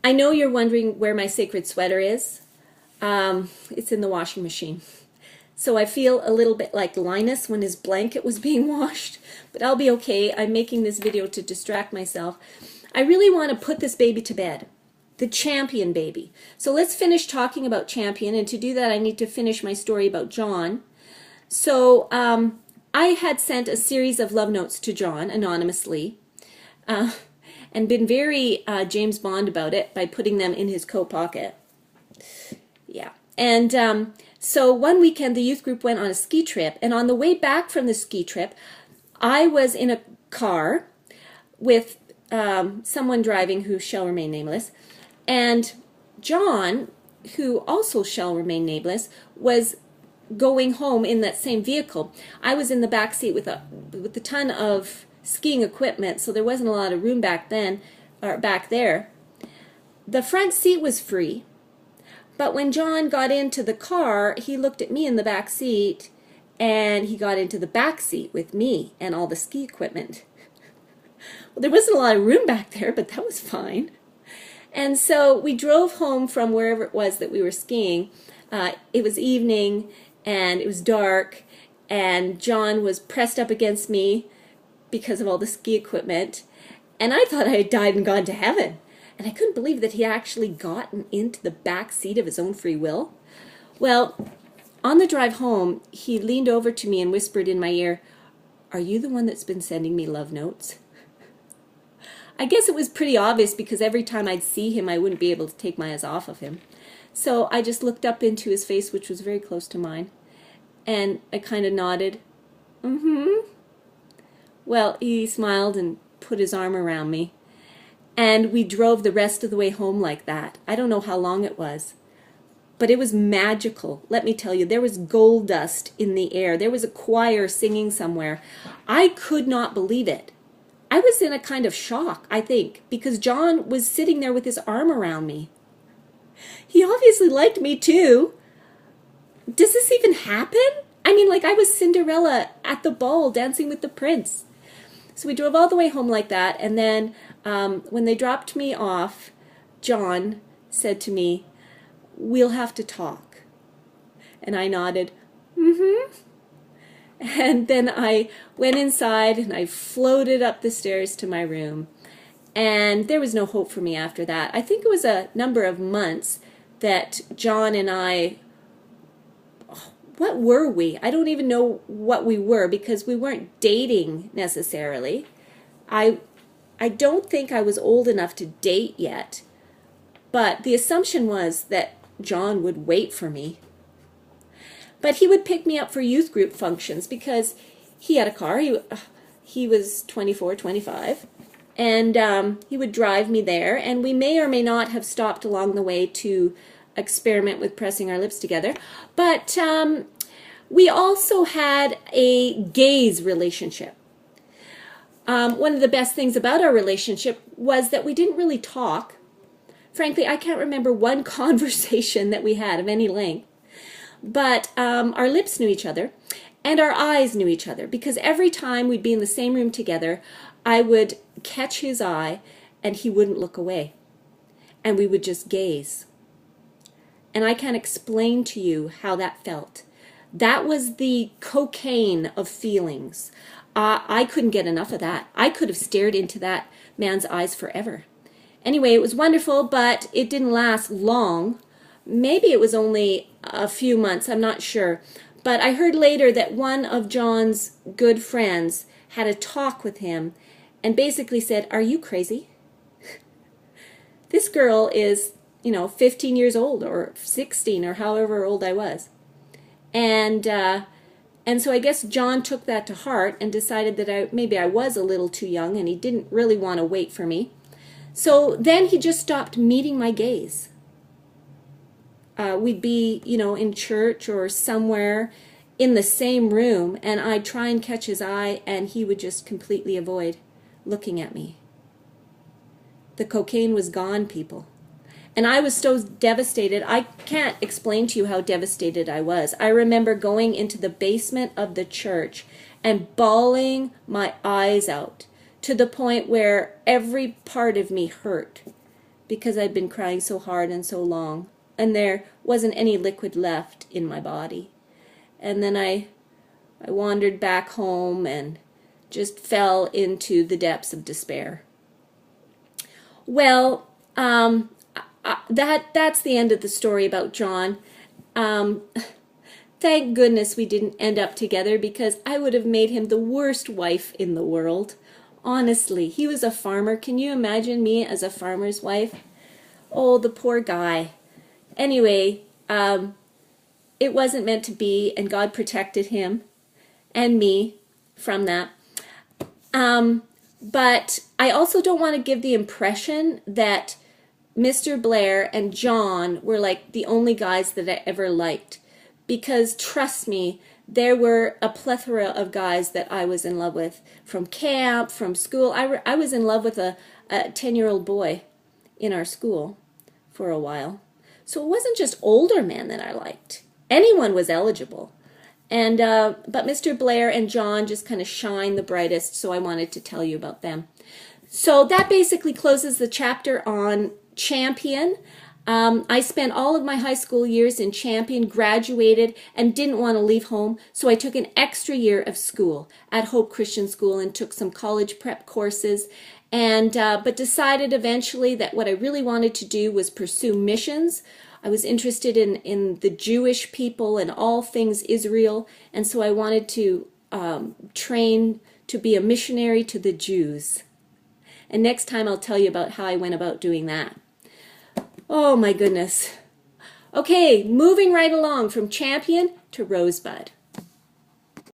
I know you're wondering where my sacred sweater is. It's in the washing machine. So I feel a little bit like Linus when his blanket was being washed, but I'll be okay. I'm making this video to distract myself. I really want to put this baby to bed, the Champion baby. So let's finish talking about Champion, and to do that I need to finish my story about John. So I had sent a series of love notes to John anonymously, and been very James Bond about it by putting them in his coat pocket. Yeah. And so one weekend the youth group went on a ski trip, and on the way back from the ski trip I was in a car with someone driving who shall remain nameless, and John, who also shall remain nameless, was going home in that same vehicle. I was in the back seat with a ton of skiing equipment, so there wasn't a lot of room back then, or back there. The front seat was free, but when John got into the car, he looked at me in the back seat, and he got into the back seat with me and all the ski equipment. Well, there wasn't a lot of room back there, but that was fine. And so we drove home from wherever it was that we were skiing. It was evening, and it was dark, and John was pressed up against me because of all the ski equipment, and I thought I had died and gone to heaven. And I couldn't believe that he actually gotten into the back seat of his own free will. Well, on the drive home, he leaned over to me and whispered in my ear, "Are you the one that's been sending me love notes?" I guess it was pretty obvious, because every time I'd see him, I wouldn't be able to take my eyes off of him. So I just looked up into his face, which was very close to mine, and I kind of nodded. Well, he smiled and put his arm around me, and we drove the rest of the way home like that. I don't know how long it was, but it was magical. Let me tell you, there was gold dust in the air. There was a choir singing somewhere. I could not believe it. I was in a kind of shock, I think, because John was sitting there with his arm around me. He obviously liked me too. Does this even happen? I mean, like, I was Cinderella at the ball dancing with the prince. So we drove all the way home like that, and then when they dropped me off, John said to me, "We'll have to talk." And I nodded, And then I went inside and I floated up the stairs to my room. And there was no hope for me after that. I think it was a number of months that John and I, what were we? I don't even know what we were, because we weren't dating necessarily. I don't think I was old enough to date yet, but the assumption was that John would wait for me. But he would pick me up for youth group functions because he had a car. He was 24, 25, and he would drive me there, and we may or may not have stopped along the way to experiment with pressing our lips together. But we also had a gaze relationship. One of the best things about our relationship was that we didn't really talk. Frankly, I can't remember one conversation that we had of any length. But our lips knew each other, and our eyes knew each other, because every time we'd be in the same room together, I would catch his eye, and he wouldn't look away. And we would just gaze. And I can't explain to you how that felt. That was the cocaine of feelings. I couldn't get enough of that. I could have stared into that man's eyes forever. Anyway, it was wonderful, but it didn't last long. Maybe it was only a few months, I'm not sure. But I heard later that one of John's good friends had a talk with him and basically said, "Are you crazy? This girl is, 15 years old or 16 or however old I was." And so I guess John took that to heart and decided that maybe I was a little too young and he didn't really want to wait for me. So then he just stopped meeting my gaze. We'd be, in church or somewhere in the same room, and I'd try and catch his eye, and he would just completely avoid looking at me. The cocaine was gone, people. And I was so devastated. I can't explain to you how devastated I was. I remember going into the basement of the church and bawling my eyes out to the point where every part of me hurt because I'd been crying so hard and so long, and there wasn't any liquid left in my body. And then I wandered back home and just fell into the depths of despair. Well, that's the end of the story about John. Thank goodness we didn't end up together, because I would have made him the worst wife in the world. Honestly, he was a farmer. Can you imagine me as a farmer's wife? Oh, the poor guy. Anyway, it wasn't meant to be, and God protected him and me from that. But I also don't want to give the impression that Mr. Blair and John were like the only guys that I ever liked. Because trust me, there were a plethora of guys that I was in love with. From camp, from school. I was in love with a 10-year-old boy in our school for a while. So it wasn't just older men that I liked. Anyone was eligible. And but Mr. Blair and John just kind of shine the brightest, so I wanted to tell you about them. So that basically closes the chapter on Champion. I spent all of my high school years in Champion, graduated, and didn't want to leave home, so I took an extra year of school at Hope Christian School and took some college prep courses, and but decided eventually that what I really wanted to do was pursue missions. I was interested in the Jewish people and all things Israel, and so I wanted to train to be a missionary to the Jews. And next time I'll tell you about how I went about doing that. Oh my goodness. Okay, moving right along from Champion to Rosebud.